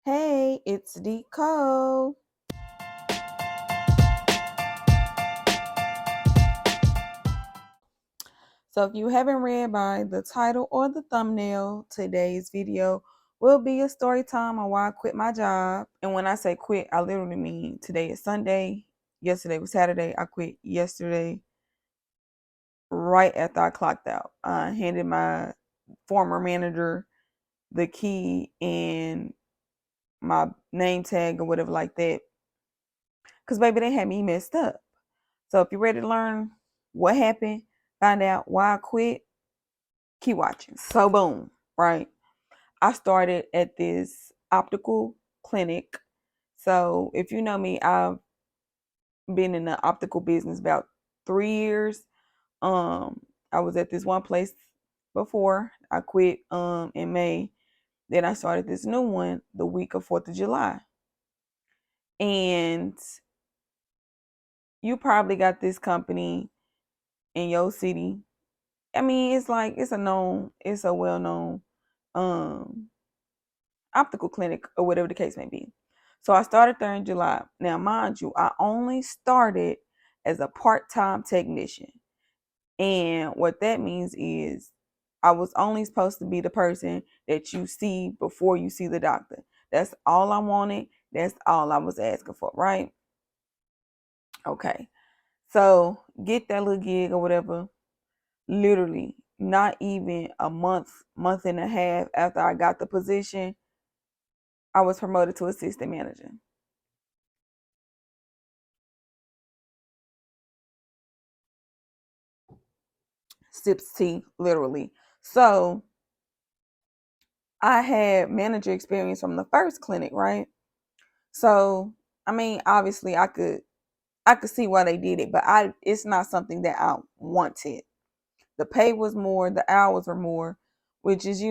Hey, it's Deco. So, if you haven't read by the title or the thumbnail, today's video will be a story time on why I quit my job. And when I say quit, I literally mean today is Sunday. Yesterday was Saturday. I quit yesterday right after I clocked out. I handed my former manager the key and my name tag or whatever like that. Because, baby, they had me messed up. So if you're ready to learn what happened, find out why I quit, keep watching. So boom, right? I started at this optical clinic. So if you know me, I've been in the optical business about 3 years. Um, I was at this one place before I quit in May. Then I started this new one the week of 4th of July. And you probably got this company in your city. I mean, it's a well known um optical clinic or whatever the case may be. So I started there in July. Now, mind you, I only started as a part-time technician. And what that means is I was only supposed to be the person that you see before you see the doctor. That's all I wanted. That's all I was asking for, right? Okay. So get that little gig or whatever. Literally not even a month and a half after I got the position, I was promoted to assistant manager. Sips tea, literally. So I had manager experience from the first clinic, right? So I mean, obviously I could see why they did it, but I it's not something that I wanted. The pay was more, the hours were more, which is,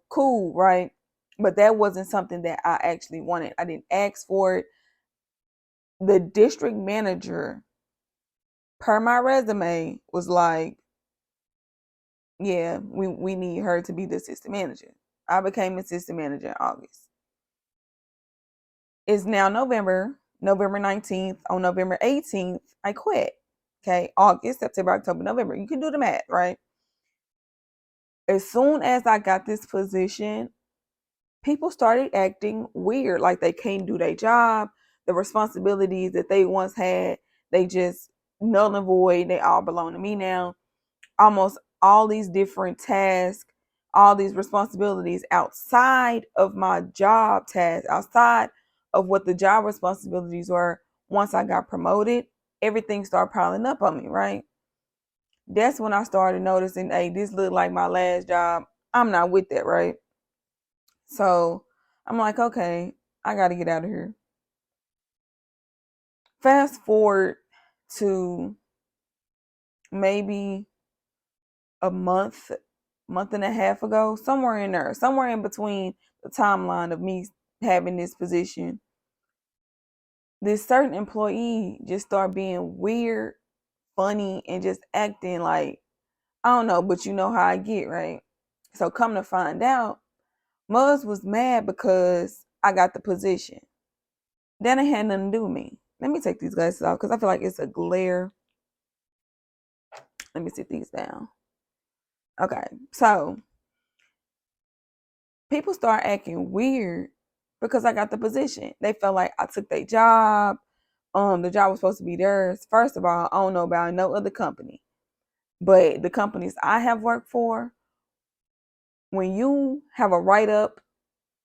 cool, right? But that wasn't something that I actually wanted. I didn't ask for it. The district manager, per my resume, was like, yeah, we need her to be the assistant manager. I became assistant manager in August. It's now November 19th. On November 18th, I quit. Okay, August, September, October, November. You can do the math, right? As soon as I got this position, people started acting weird, like they can't do their job. The responsibilities that they once had, they just null and void. They all belong to me now. Almost all these different tasks, all these responsibilities outside of my job tasks, outside of what the job responsibilities were. Once I got promoted, everything started piling up on me, right? That's when I started noticing, hey, this looked like my last job. I'm not with that, right? So I'm like, okay, I got to get out of here. Fast forward to maybe a month and a half ago, somewhere in there, somewhere in between the timeline of me having this position, this certain employee just started being weird, funny, and just acting like, I don't know, but you know how I get, right? So come to find out, Muzz was mad because I got the position. That ain't had nothing to do with me. Let me take these glasses off because I feel like it's a glare. Let me sit these down. Okay, so people start acting weird because I got the position. They felt like I took their job. The job was supposed to be theirs. First of all, I don't know about no other company, but the companies I have worked for, when you have a write up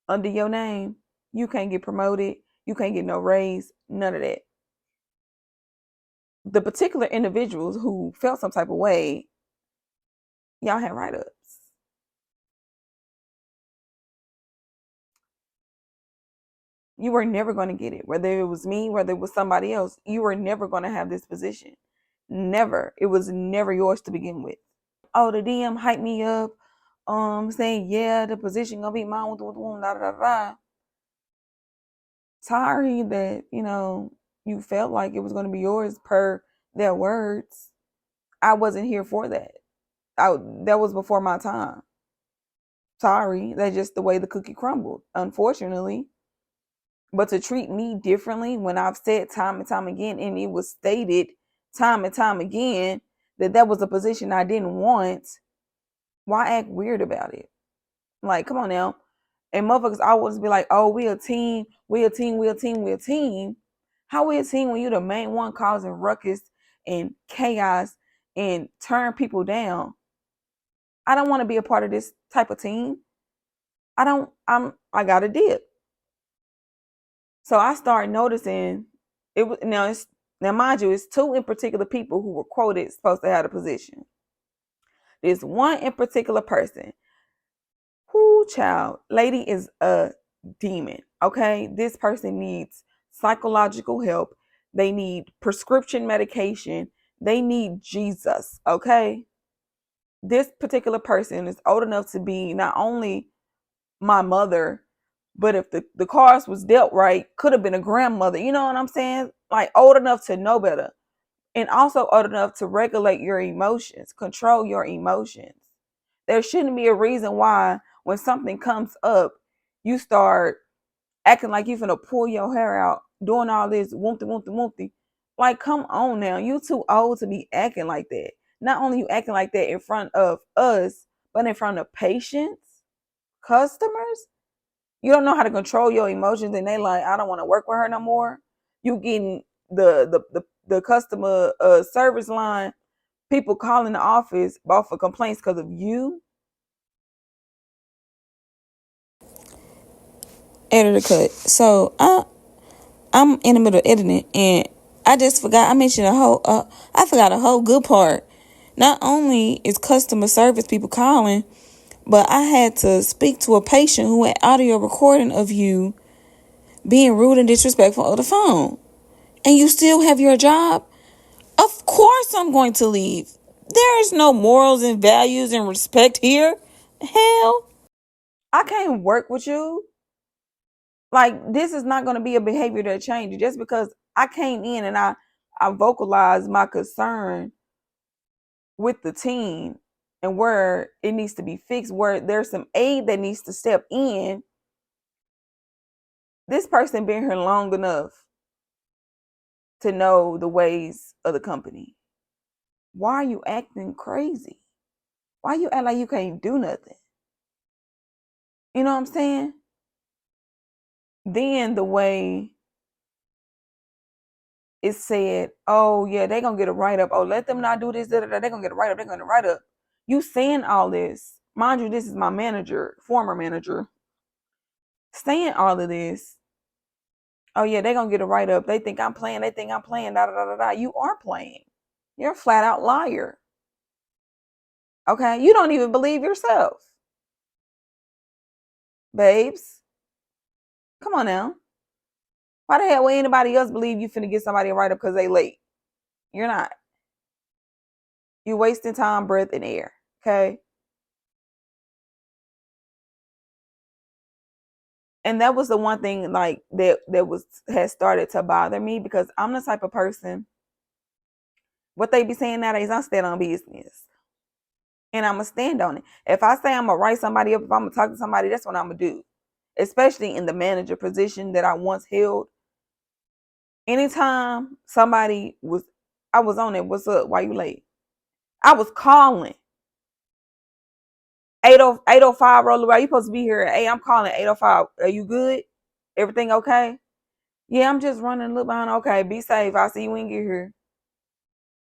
under your name, you can't get promoted. You can't get no raise. None of that. The particular individuals who felt some type of way, y'all had write ups. You were never going to get it. Whether it was me, whether it was somebody else, you were never going to have this position. Never. It was never yours to begin with. Oh, the DM hyped me up, saying, yeah, the position gonna be mine, da da da da. Sorry that, you felt like it was gonna be yours per their words. I wasn't here for that. That was before my time. Sorry. That's just the way the cookie crumbled, unfortunately. But to treat me differently when I've said time and time again, and it was stated time and time again that that was a position I didn't want, why act weird about it? Like, come on now. And motherfuckers always be like, oh, we a team, we a team, we a team, we a team. How we a team when you the main one causing ruckus and chaos and turn people down? I don't want to be a part of this type of team. I got a dip. So I started noticing it was now mind you, it's two in particular people who were quoted supposed to have the position. There's one in particular person. Whoo, child, lady is a demon. Okay, this person needs psychological help. They need prescription medication. They need Jesus. Okay, this particular person is old enough to be not only my mother, but if the cards was dealt right, could have been a grandmother. You know what I'm saying? Like old enough to know better, and also old enough to regulate your emotions, control your emotions. There shouldn't be a reason why when something comes up, you start acting like you're gonna pull your hair out, doing all this woompty woompty woompty. Like, come on now, you too old to be acting like that. Not only you acting like that in front of us, but in front of patients, customers. You don't know how to control your emotions, and they like, I don't want to work with her no more. You getting the customer service line, people calling the office about for complaints because of you. Editor cut. So I'm in the middle of editing, and I just forgot. I mentioned a whole. I forgot a whole good part. Not only is customer service people calling, but I had to speak to a patient who had audio recording of you being rude and disrespectful on the phone, and you still have your job. Of course, I'm going to leave. There is no morals and values and respect here. Hell, I can't work with you. Like, this is not going to be a behavior that changes just because I came in and I vocalized my concern with the team and where it needs to be fixed, where there's some aid that needs to step in. This person been here long enough to know the ways of the company. Why are you acting crazy? Why you act like you can't do nothing? You know what I'm saying? Then the way it said, oh yeah, they gonna get a write up. Oh, let them not do this. They're gonna get a write up. They're gonna write up. You saying all this, mind you, this is my manager, former manager, saying all of this. Oh yeah, they're gonna get a write up. They think I'm playing. They think I'm playing. Da da da da da. You are playing. You're a flat out liar. Okay, you don't even believe yourself, babes. Come on now. Why the hell would anybody else believe you finna get somebody a write up because they late? You're not. You're wasting time, breath, and air. Okay. And that was the one thing like that was has started to bother me because I'm the type of person. What they be saying nowadays, I stand on business, and I'm gonna stand on it. If I say I'm gonna write somebody up, if I'm gonna talk to somebody, that's what I'm gonna do. Especially in the manager position that I once held. Anytime somebody was, I was on it. What's up? Why you late? I was calling 8:05 roll around. You supposed to be here at 8. I'm calling 8:05. Are you good? Everything okay? Yeah, I'm just running a little behind. Okay, be safe. I'll see you when you get here.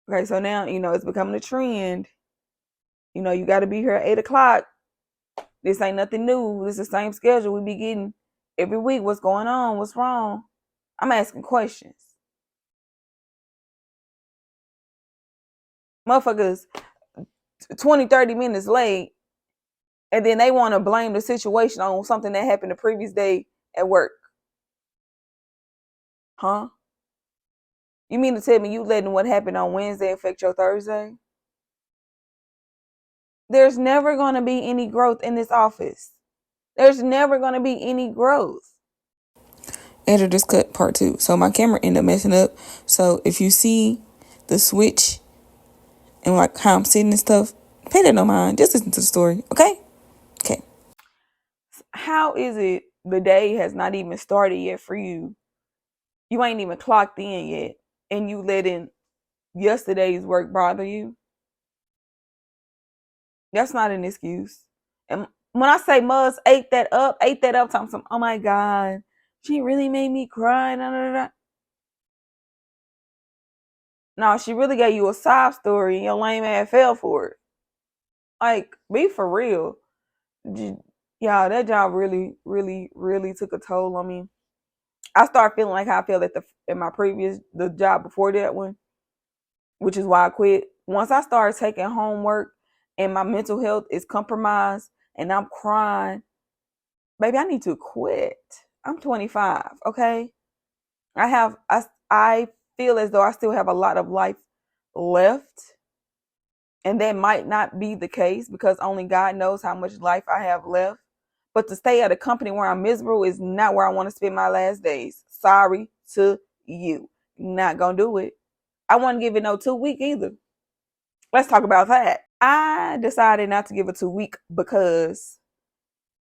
Okay, so now, it's becoming a trend. You got to be here at 8 o'clock. This ain't nothing new. This is the same schedule we be getting every week. What's going on? What's wrong? I'm asking questions. Motherfuckers 20, 30 minutes late, and then they want to blame the situation on something that happened the previous day at work. Huh? You mean to tell me you letting what happened on Wednesday affect your Thursday? There's never going to be any growth in this office. There's never going to be any growth. Editor's cut part 2. So my camera ended up messing up. So if you see the switch and like how I'm sitting and stuff, pay that no mind. Just listen to the story, okay? Okay. How is it the day has not even started yet for you. You ain't even clocked in yet, and you letting yesterday's work bother you. That's not an excuse. And when I say Muz ate that up, talking some, oh my God, she really made me cry. Nah, nah, nah. No, she really gave you a sob story and your lame ass fell for it. Like, be for real. Yeah, that job really, really, really took a toll on me. I started feeling like how I felt at my previous the job before that one, which is why I quit. Once I started taking homework and my mental health is compromised and I'm crying, baby, I need to quit. I'm 25, okay? I feel as though I still have a lot of life left, and that might not be the case because only God knows how much life I have left. But to stay at a company where I'm miserable is not where I want to spend my last days. Sorry to you. Not gonna do it. I wouldn't give it no 2 week either. Let's talk about that. I decided not to give a 2 week because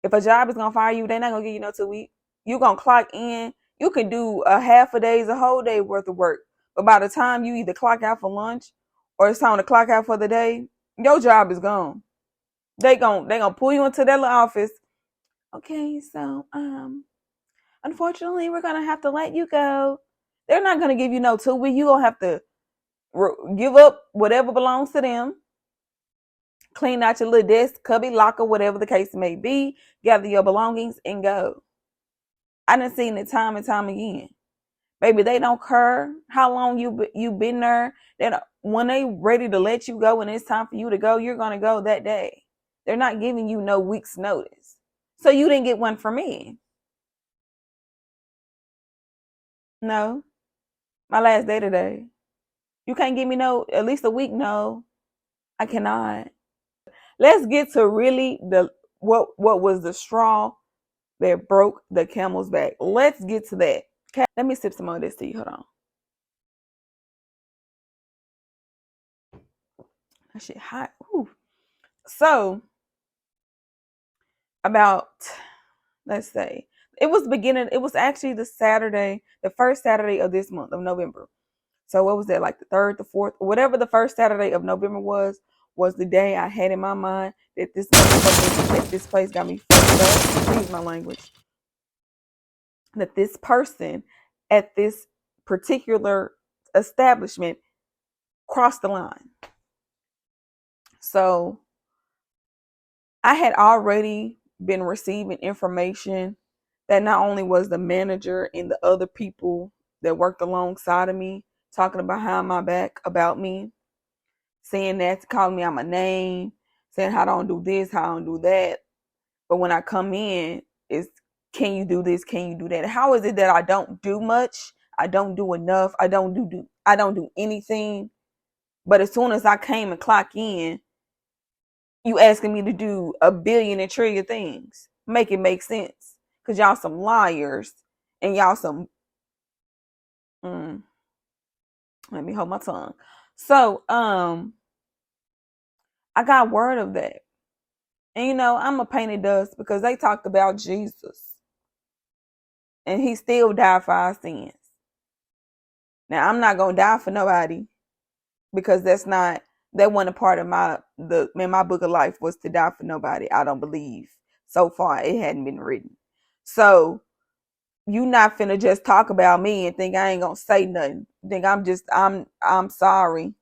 if a job is gonna fire you, they're not gonna give you no 2 week. You're gonna clock in. You can do a half a day's, a whole day worth of work. But by the time you either clock out for lunch or it's time to clock out for the day, your job is gone. They gonna pull you into their little office. Okay, so unfortunately we're gonna have to let you go. They're not gonna give you no 2 week. You gonna have to give up whatever belongs to them, clean out your little desk, cubby, locker, whatever the case may be, gather your belongings and go. I done seen it time and time again. Baby, they don't care how long you been there. When they ready to let you go and it's time for you to go, you're gonna go that day. They're not giving you no week's notice. So you didn't get one from me. No. My last day today. You can't give me no at least a week, no. I cannot. Let's get to really the what was the straw that broke the camel's back. Let's get to that. Okay. Let me sip some more of this tea. Hold on. That shit hot. Ooh. So about let's say it was actually the first Saturday of this month of November. So what was that, like the third, the fourth, whatever the first Saturday of November was the day I had in my mind that this place got me fucked up. Excuse my language. That this person at this particular establishment crossed the line. So I had already been receiving information that not only was the manager and the other people that worked alongside of me talking behind my back about me, saying that, calling me out my name, saying how I don't do this, how I don't do that. But when I come in, it's can you do this? Can you do that? How is it that I don't do much? I don't do enough. I don't do anything. But as soon as I came and clock in, you asking me to do a billion and trillion things. Make it make sense. Cause y'all some liars and y'all some let me hold my tongue. So I got word of that. And I'm a painted dust because they talked about Jesus. And he still died for our sins. Now I'm not gonna die for nobody because that wasn't a part of my book of life was to die for nobody. I don't believe so far it hadn't been written. So you not finna just talk about me and think I ain't gonna say nothing. Think I'm sorry.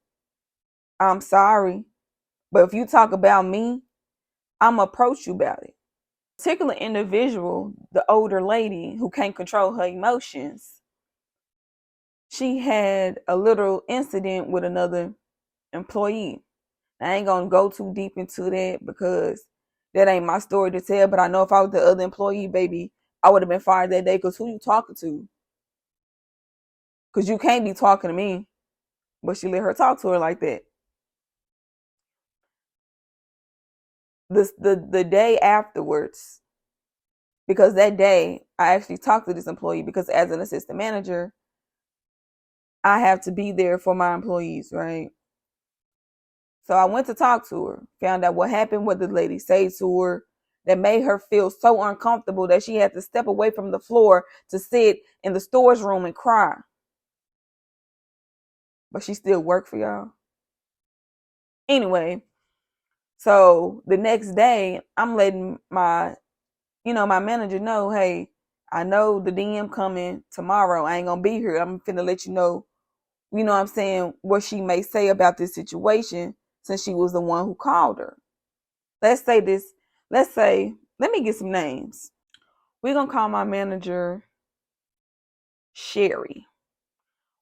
I'm sorry. But if you talk about me, I'm gonna approach you about it. Particular individual, the older lady who can't control her emotions, she had a little incident with another employee. I ain't gonna go too deep into that because that ain't my story to tell. But I know if I was the other employee, baby, I would have been fired that day. Cause who you talking to? Cause you can't be talking to me. But she let her talk to her like that. The day afterwards, because that day I actually talked to this employee because as an assistant manager, I have to be there for my employees, right? So I went to talk to her, found out what happened, what the lady said to her, that made her feel so uncomfortable that she had to step away from the floor to sit in the storage room and cry. But she still worked for y'all. Anyway, so the next day, I'm letting my manager know, hey, I know the DM coming tomorrow. I ain't gonna be here. I'm finna let you know what I'm saying, what she may say about this situation since she was the one who called her. Let's say, let me get some names. We're gonna call my manager Sherry.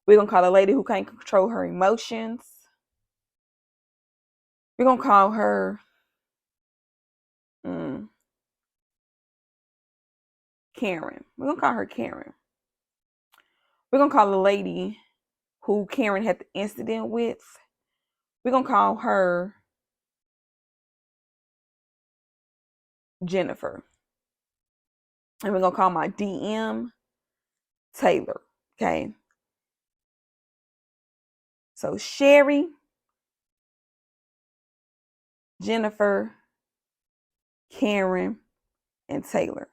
We're gonna call a lady who can't control her emotions. We're gonna call her Karen. We're gonna call her Karen. We're gonna call the lady who Karen had the incident with. We're gonna call her Jennifer. And we're gonna call my DM Taylor. Okay. So Sherry, Jennifer, Karen, and Taylor.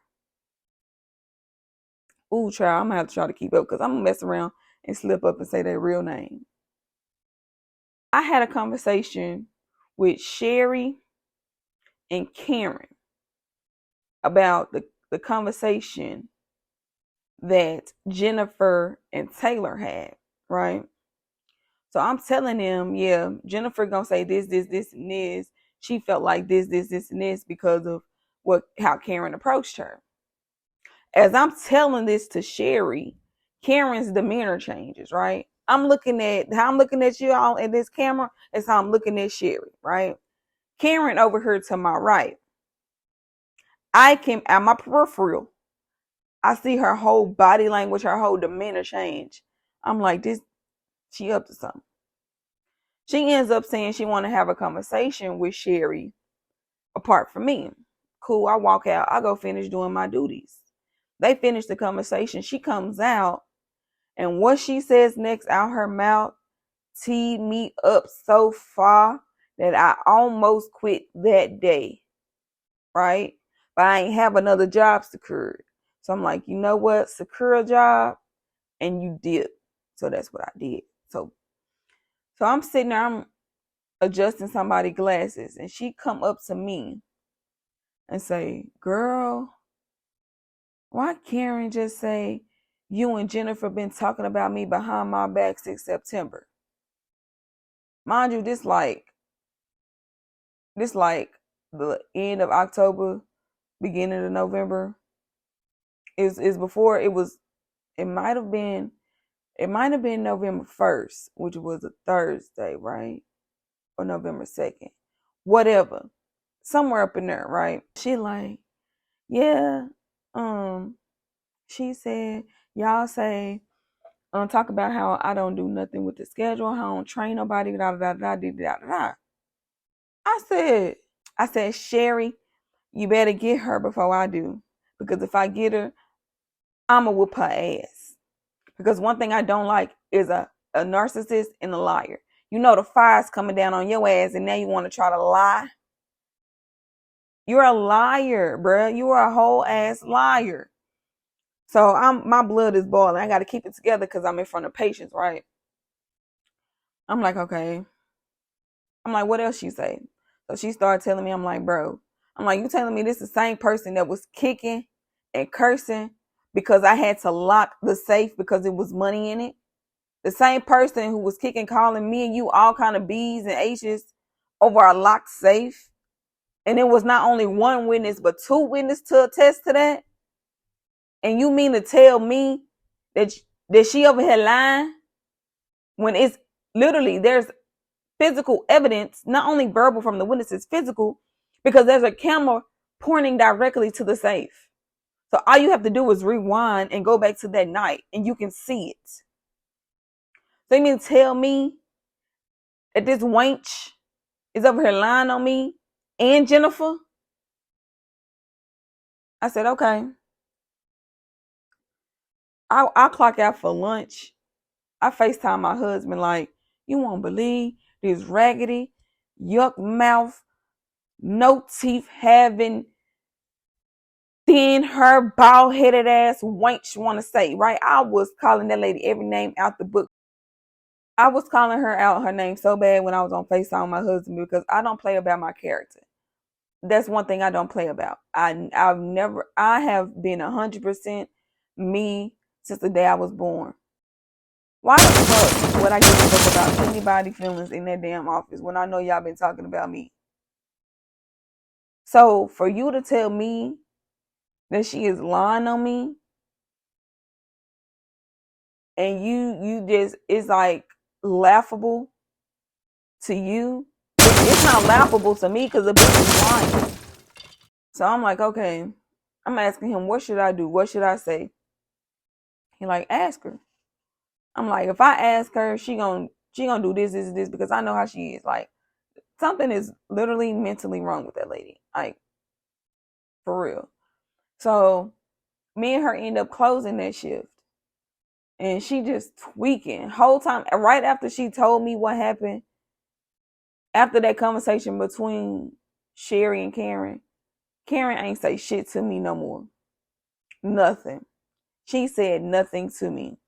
Ooh, child, I'm gonna have to try to keep up because I'm gonna mess around and slip up and say their real name. I had a conversation with Sherry and Karen about the conversation that Jennifer and Taylor had, right? So I'm telling them, yeah, Jennifer gonna say this, and this. She felt like this, and this because of how Karen approached her. As I'm telling this to Sherry, Karen's demeanor changes, right? I'm looking at you all in this camera is how I'm looking at Sherry, right? Karen over here to my right. I can, at my peripheral, I see her whole body language, her whole demeanor change. I'm like, she up to something. She ends up saying she want to have a conversation with Sherry apart from me. Cool, I walk out. I go finish doing my duties. They finish the conversation. She comes out, and what she says next out her mouth teed me up so far that I almost quit that day, right? But I ain't have another job secured. So I'm like, you know what? Secure a job and you dip. So that's what I did. So I'm sitting there, I'm adjusting somebody's glasses, and she come up to me and say, girl, why Karen just say you and Jennifer been talking about me behind my back since September? Mind you, this like the end of October, beginning of November. Is before it might have been November 1st, which was a Thursday, right? Or November 2nd. Whatever. Somewhere up in there, right? She like, yeah, she said, y'all say, talk about how I don't do nothing with the schedule, how I don't train nobody, da da da da da da. I said, Sherry, you better get her before I do. Because if I get her, I'ma whoop her ass. Because one thing I don't like is a narcissist and a liar. You know the fire's coming down on your ass and now you want to try to lie. You're a liar, bruh. You are a whole ass liar. So my blood is boiling. I got to keep it together because I'm in front of patients, right? I'm like, okay. I'm like, what else she say? So she started telling me, I'm like, bro. I'm like, you telling me this is the same person that was kicking and cursing because I had to lock the safe because it was money in it? The same person who was kicking, calling me and you all kind of B's and H's over a locked safe. And it was not only one witness, but two witnesses to attest to that. And you mean to tell me that she over here lying when it's literally there's physical evidence, not only verbal from the witnesses, physical, because there's a camera pointing directly to the safe. So all you have to do is rewind and go back to that night and you can see it. So you mean to tell me that this wench is over here lying on me and Jennifer? I said, okay. I'll clock out for lunch. I FaceTime my husband like, you won't believe this raggedy, yuck mouth, no teeth having, Then her bald headed ass wench want to say, right? I was calling that lady every name out the book. I was calling her out her name so bad when I was on FaceTime with my husband because I don't play about my character. That's one thing I don't play about. I have been 100% me since the day I was born. Why the fuck would I give a fuck about anybody's feelings in that damn office when I know y'all been talking about me? So for you to tell me that she is lying on me and you just, it's like laughable to you. It's not laughable to me because the bitch is lying. So I'm like, okay. I'm asking him, what should I do? What should I say? He like, ask her. I'm like, if I ask her, she gonna do this because I know how she is. Like, something is literally mentally wrong with that lady. Like, for real. So me and her end up closing that shift. And she just tweaking whole time. And right after she told me what happened, after that conversation between Sherry and Karen, Karen ain't say shit to me no more. Nothing. She said nothing to me.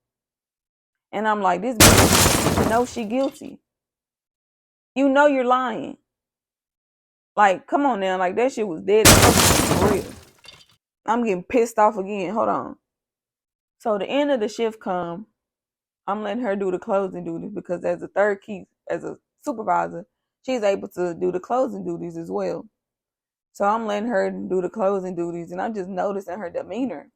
And I'm like, this bitch knows she guilty. You know you're lying. Like, come on now. Like, that shit was dead for real. I'm getting pissed off again. Hold on. So the end of the shift come. I'm letting her do the closing duties because as a third key, as a supervisor, she's able to do the closing duties as well. So I'm letting her do the closing duties and I'm just noticing her demeanor.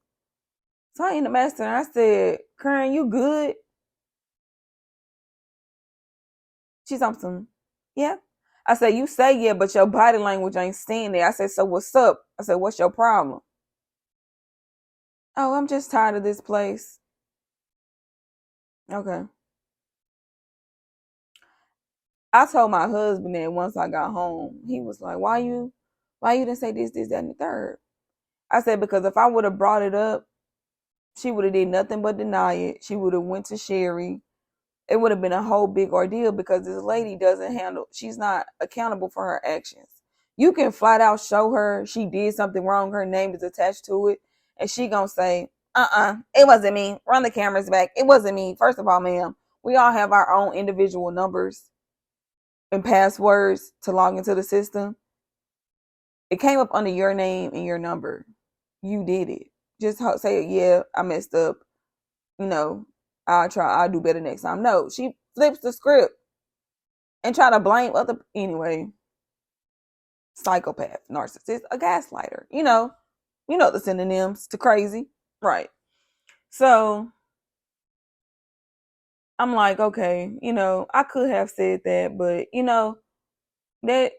So I ended up asking her, I said, Karen, you good? She's something. Yeah. I said, you say yeah, but your body language ain't saying that. I said, so what's up? I said, what's your problem? Oh, I'm just tired of this place. Okay. I told my husband that once I got home. He was like, why you didn't say this, that, and the third? I said, because if I would have brought it up, she would have did nothing but deny it. She would have went to Sherry. It would have been a whole big ordeal because this lady she's not accountable for her actions. You can flat out show her she did something wrong, her name is attached to it, and she gonna say, it wasn't me. Run the cameras back. It wasn't me. First of all, ma'am, we all have our own individual numbers and passwords to log into the system. It came up under your name and your number. You did it. Just say, yeah, I messed up. I'll do better next time. No, she flips the script and try to blame other, anyway, psychopath, narcissist, a gaslighter. The synonyms to crazy. Right. So I'm like, okay, I could have said that, but that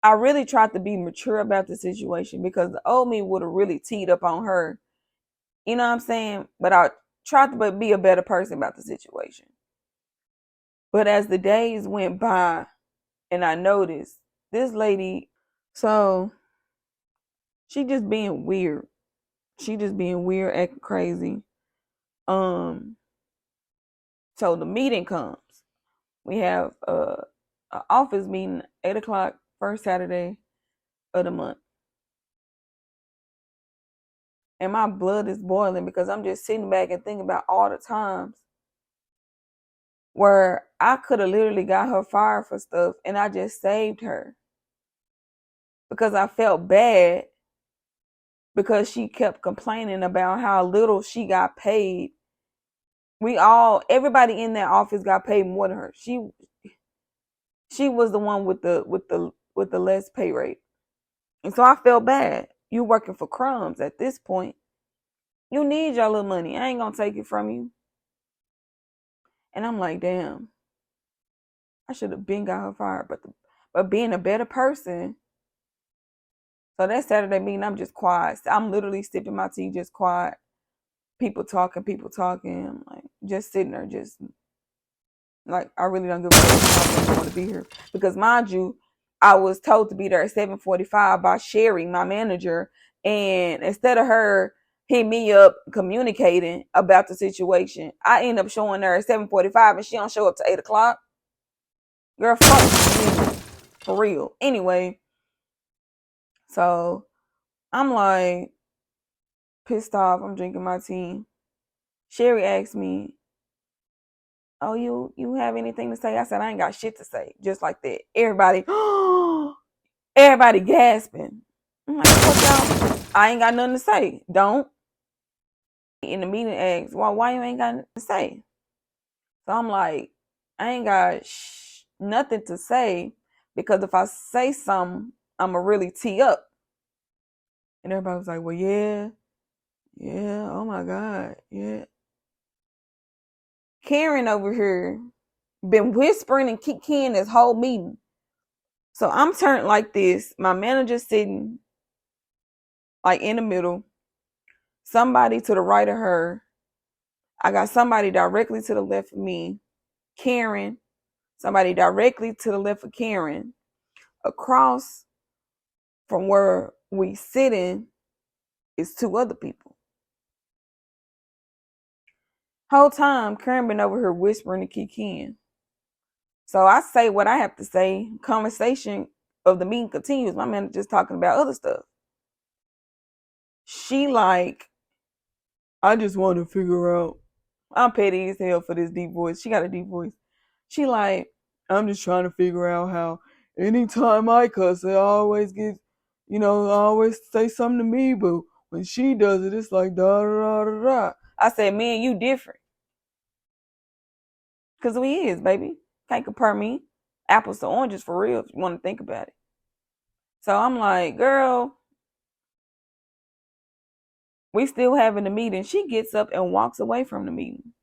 I really tried to be mature about the situation because the old me would have really teed up on her. You know what I'm saying? But I tried to be a better person about the situation. But as the days went by and I noticed this lady, so she just being weird. She just being weird, acting crazy. So the meeting comes. We have an office meeting 8 o'clock, first Saturday of the month. And my blood is boiling because I'm just sitting back and thinking about all the times where I could have literally got her fired for stuff and I just saved her because I felt bad because she kept complaining about how little she got paid. Everybody in that office got paid more than her. She was the one with the less pay rate. And so I felt bad. You working for crumbs at this point. You need your little money. I ain't gonna take it from you. And I'm like, damn, I should have been got her fired. But being a better person. So that Saturday meeting, I'm just quiet. I'm literally sipping my tea, just quiet. People talking. I'm like, just sitting there, just like, I really don't give a fuck. I don't want to be here. Because mind you, I was told to be there at 7:45 by Sherry, my manager. And instead of her hit me up communicating about the situation, I end up showing her at 7:45 and she don't show up to 8 o'clock. Girl, fuck you. For real. Anyway, so I'm like pissed off. I'm drinking my tea. Sherry asked me, "Oh, you have anything to say?" I said, "I ain't got shit to say." Just like that. Everybody gasping. I'm like, "Fuck y'all. I ain't got nothing to say." Don't. In the meeting asked, "Well, why you ain't got nothing to say?" So I'm like, I ain't got nothing to say because if I say something, I'ma really tee up. And everybody was like, "Well, yeah, yeah, oh my God, yeah." Karen over here been whispering and kicking this whole meeting. So I'm turned like this. My manager sitting like in the middle. Somebody to the right of her. I got somebody directly to the left of me. Karen. Somebody directly to the left of Karen. Across from where we sitting is two other people. Whole time Karen been over here whispering to Kikin. So I say what I have to say. Conversation of the meeting continues. My manager's talking about other stuff. She like, I just want to figure out. I'm petty as hell for this deep voice. She got a deep voice. She like, I'm just trying to figure out how anytime I cuss, I always get, I always say something to me, but when she does it, it's like da da da da da. I said, man, you different. Cause we is, baby. Can't compare me. Apples to oranges for real if you want to think about it. So I'm like, girl, we still having the meeting. She gets up and walks away from the meeting.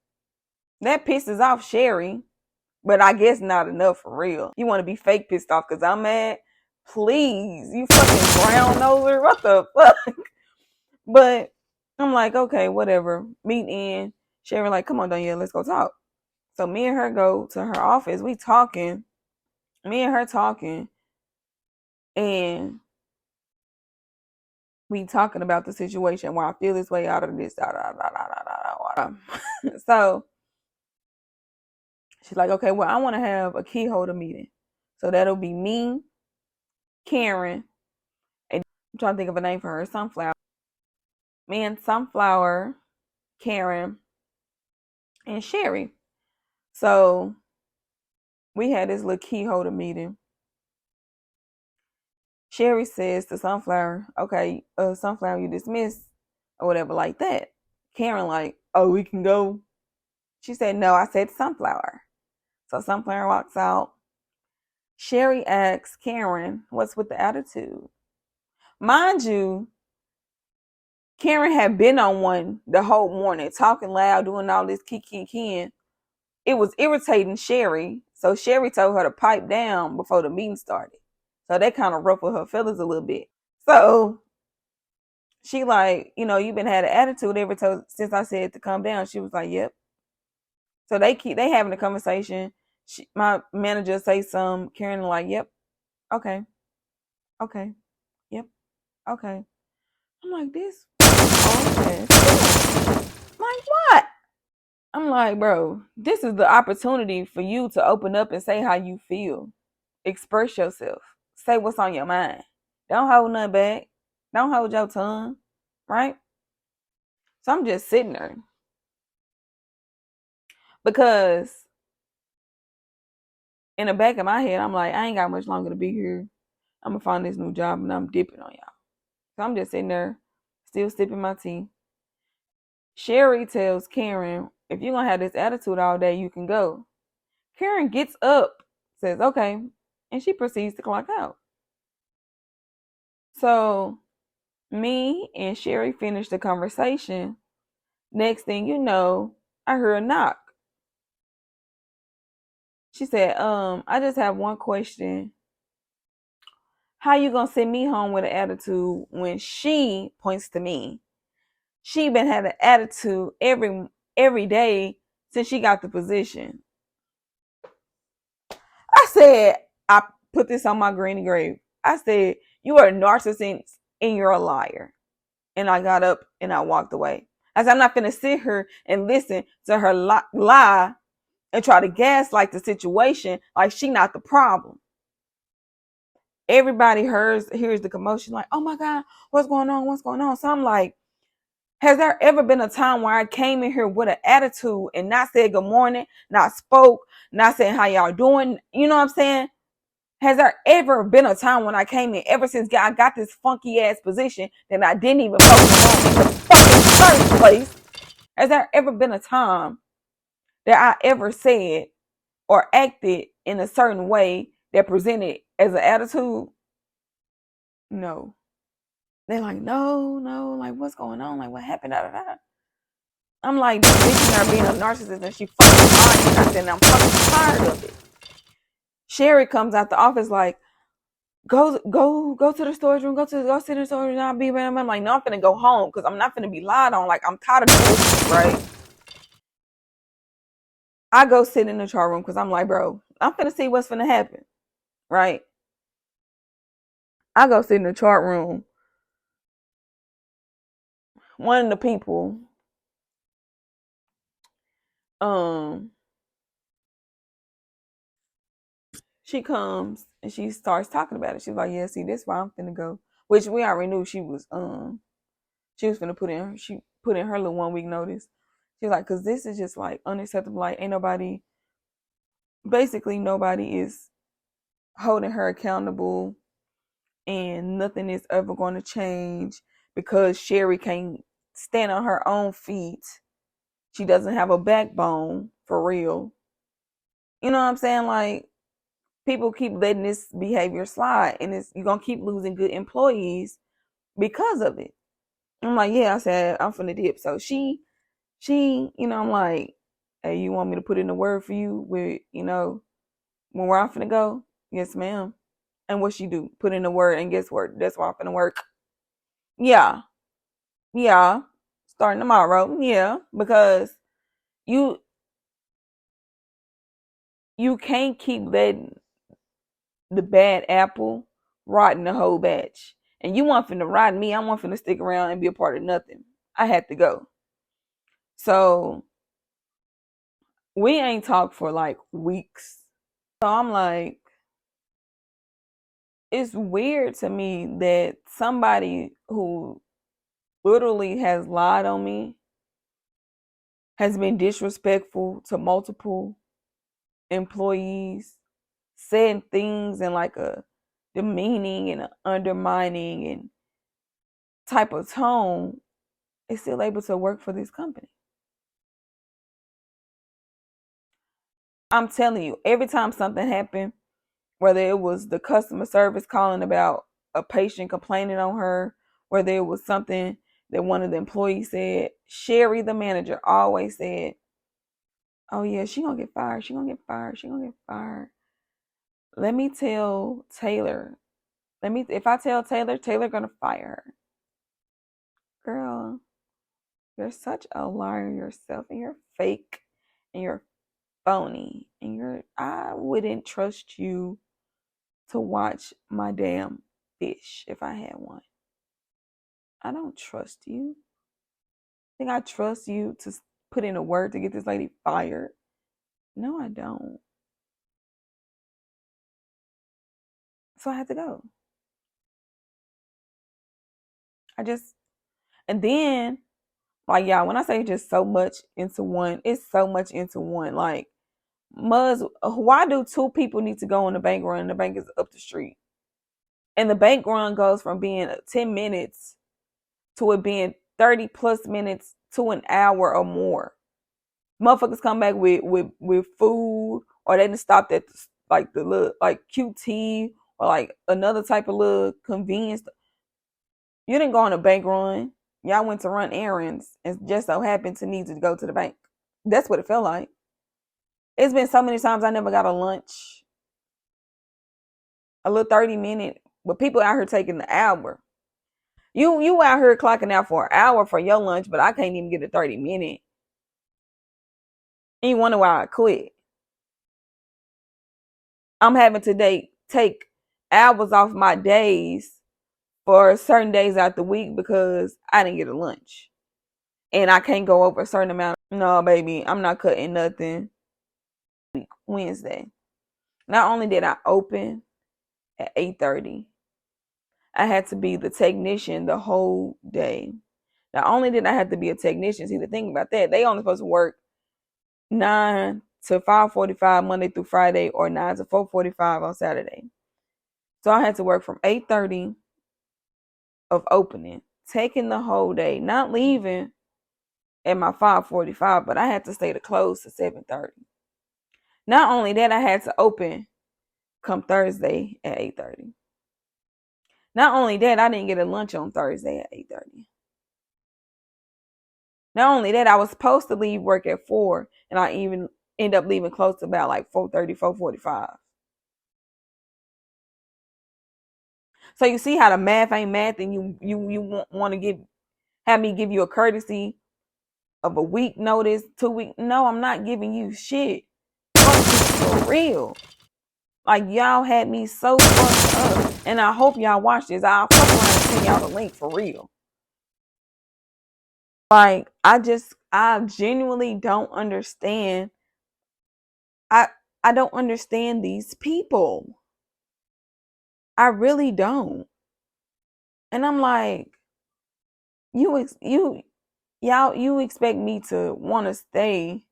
That pisses off Sherry, but I guess not enough for real. You want to be fake pissed off because I'm mad? Please, you fucking brown noser. What the fuck? But I'm like, okay, whatever. Meet in. Sherry like, come on, Danielle, let's go talk. So me and her go to her office. We talking. Me and her talking. And we talking about the situation where I feel this way out of this. So she's like, okay, well, I want to have a key holder meeting. So that'll be me, Karen, and I'm trying to think of a name for her, Sunflower. Me and Sunflower, Karen, and Sherry. So we had this little key holder meeting. Sherry says to Sunflower, okay, Sunflower, you dismissed, or whatever like that. Karen like, oh, we can go. She said, no, I said Sunflower. So Sunflower walks out. Sherry asks Karen, what's with the attitude? Mind you, Karen had been on one the whole morning, talking loud, doing all this kiki. It was irritating Sherry. So Sherry told her to pipe down before the meeting started. So that kind of ruffled her feathers a little bit. So she like, you've been had an attitude since I said to calm down. She was like, yep. So they having a conversation. My manager say some. Karen like, yep, okay, okay, yep, okay. I'm like this. Like what? I'm like, bro, this is the opportunity for you to open up and say how you feel. Express yourself. Say what's on your mind. Don't hold nothing back. Don't hold your tongue. Right? So I'm just sitting there. Because in the back of my head, I'm like, I ain't got much longer to be here. I'm going to find this new job and I'm dipping on y'all. So I'm just sitting there, still sipping my tea. Sherry tells Karen, if you're going to have this attitude all day, you can go. Karen gets up, says, okay, and she proceeds to clock out. So me and Sherry finished the conversation. Next thing you know, I heard a knock. She said, I just have one question. How you gonna send me home with an attitude when she points to me? She been had an attitude every day since she got the position. I said, I put this on my granny grave. I said, you are a narcissist and you're a liar. And I got up and I walked away. I said, I'm not going to sit here and listen to her lie and try to gaslight the situation like she not the problem. everybody hears the commotion, like, oh my God, what's going on? What's going on? So I'm like, has there ever been a time where I came in here with an attitude and not said good morning, not spoke, not saying how y'all doing? You know what I'm saying? Has there ever been a time when I came in, ever since I got this funky ass position, that I didn't even focus on in the fucking first place? Has there ever been a time that I ever said or acted in a certain way that presented as an attitude? No. They're like, no, no, like, what's going on? Like, what happened? Da, da, da. I'm like, this bitch and her being a narcissist and she fucking lying. I said, I'm fucking tired of it. Sherry comes out the office like, go to the storage room, go sit in the storage room, I'll be right. I'm like, no, I'm finna go home because I'm not finna be lied on. Like, I'm tired of this, right? I go sit in the chart room because I'm like, bro, I'm finna see what's finna happen, right? I go sit in the chart room. One of the people, she comes and she starts talking about it. She's like, yeah, see, this is why I'm finna go. Which we already knew she was finna put in her little 1 week notice. She's like, cause this is just like unacceptable. Like, ain't nobody, basically nobody is holding her accountable, and nothing is ever going to change because Sherry can't stand on her own feet. She doesn't have a backbone for real. You know what I'm saying? Like, people keep letting this behavior slide, and you're gonna keep losing good employees because of it. I'm like, yeah, I said I'm finna dip. So she, I'm like, hey, you want me to put in a word for you with, when where I'm finna go? Yes, ma'am. And what she do? Put in a word, and guess what? That's where I'm finna work. Yeah, yeah. Starting tomorrow. Yeah, because you you can't keep letting the bad apple rotting the whole batch. And you want finna rot me, I want finna stick around and be a part of nothing. I had to go. So we ain't talked for like weeks. So I'm like, it's weird to me that somebody who literally has lied on me, has been disrespectful to multiple employees, said things in like a demeaning and undermining and type of tone, is still able to work for this company. I'm telling you, every time something happened, whether it was the customer service calling about a patient complaining on her, whether it was something that one of the employees said, Sherry, the manager, always said, oh yeah, she gonna get fired. She gonna get fired. She gonna get fired. Let me tell Taylor. If I tell Taylor, Taylor gonna fire her. Girl, you're such a liar yourself, and you're fake, and you're phony, and I wouldn't trust you to watch my damn fish if I had one. I don't trust you. I think I trust you to put in a word to get this lady fired. No, I don't. So I had to go. And then, like, y'all, when I say just so much into one, it's so much into one. Like, why do two people need to go on the bank run and the bank is up the street? And the bank run goes from being 10 minutes to it being 30 plus minutes to an hour or more. Motherfuckers come back with food, or they didn't stop at like the little like QT or like another type of little convenience. You didn't go on a bank run. Y'all went to run errands and just so happened to need to go to the bank. That's what it felt like. It's been so many times I never got a lunch, a little 30-minute, but people out here taking the hour. You out here clocking out for an hour for your lunch, but I can't even get a 30-minute. And you wonder why I quit. I'm having to take hours off my days for certain days out the week because I didn't get a lunch. And I can't go over a certain amount. No, baby, I'm not cutting nothing. Wednesday. Not only did I open at 8:30. I had to be the technician the whole day. Not only did I have to be a technician, see the thing about that, they only supposed to work 9 to 5:45 Monday through Friday or 9 to 4:45 on Saturday. So I had to work from 8:30 of opening, taking the whole day, not leaving at my 5:45, but I had to stay to close to 7:30. Not only that, I had to open come Thursday at 8:30. Not only that, I didn't get a lunch on Thursday at 8:30. Not only that, I was supposed to leave work at 4, and I even end up leaving close to about like 4:30, 4:45. So you see how the math ain't math, and you want to have me give you a courtesy of a week notice, 2 week. No, I'm not giving you shit. For real. Like, y'all had me so fucked up. And I hope y'all watch this. I'll fuck around and send y'all the link for real. Like, I genuinely don't understand. I don't understand these people. I really don't. And I'm like, you expect me to want to stay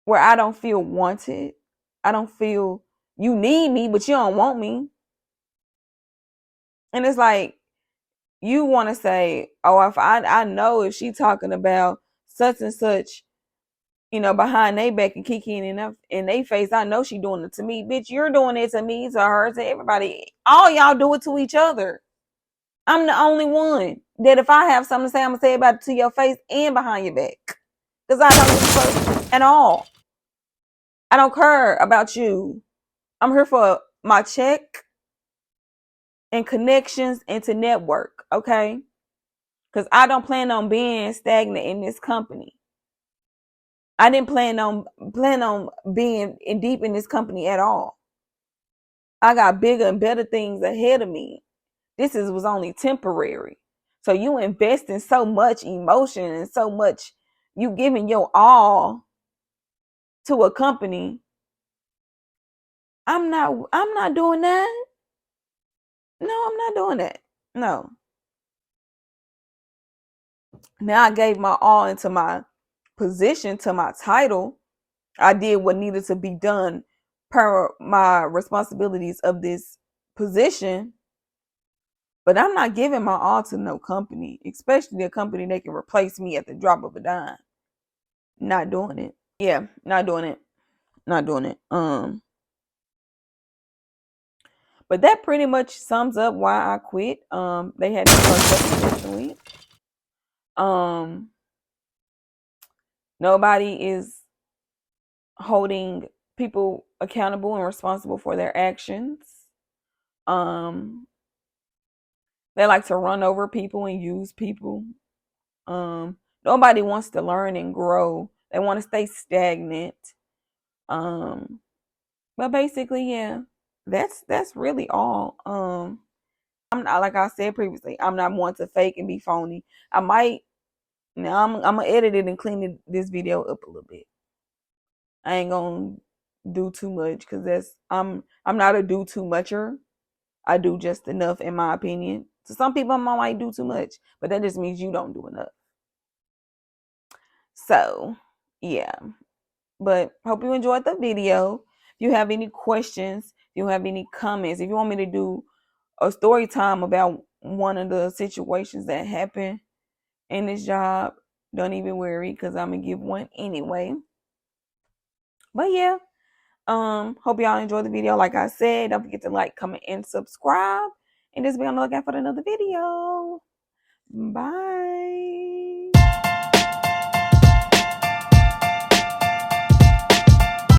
where I don't feel wanted. I don't feel you need me, but you don't want me. And it's like, you want to say, oh, if I know if she talking about such and such, behind their back and kicking in their face, I know she doing it to me. Bitch, you're doing it to me, to her, to everybody. All y'all do it to each other. I'm the only one that if I have something to say, I'm going to say about it to your face and behind your back. Because I don't give a fuck at all. I don't care about you. I'm here for my check and connections and to network, okay? Because I don't plan on being stagnant in this company. I didn't plan on being in deep in this company at all. I got bigger and better things ahead of me. Was only temporary. So you invest in so much emotion and so much, you giving your all to a company. I'm not doing that. No, I'm not doing that. No. Now I gave my all into my position, to my title. I did what needed to be done per my responsibilities of this position. But I'm not giving my all to no company, especially a company that can replace me at the drop of a dime. Not doing it. Yeah, not doing it. Not doing it. But that pretty much sums up why I quit. They had me fucked up eventually. Nobody is holding people accountable and responsible for their actions. They like to run over people and use people. Nobody wants to learn and grow. They want to stay stagnant. But basically, yeah, that's really all. I'm not, like I said previously, I'm not one to fake and be phony. I might now I'm gonna edit it and clean this video up a little bit. I ain't gonna do too much because I'm not a do too mucher. I do just enough in my opinion. So some people might do too much, but that just means you don't do enough. So yeah. But hope you enjoyed the video. If you have any questions, if you have any comments, if you want me to do a story time about one of the situations that happened in this job, don't even worry because I'm gonna give one anyway. But yeah, hope y'all enjoyed the video. Like I said, don't forget to like, comment, and subscribe, and just be on the lookout for another video. Bye.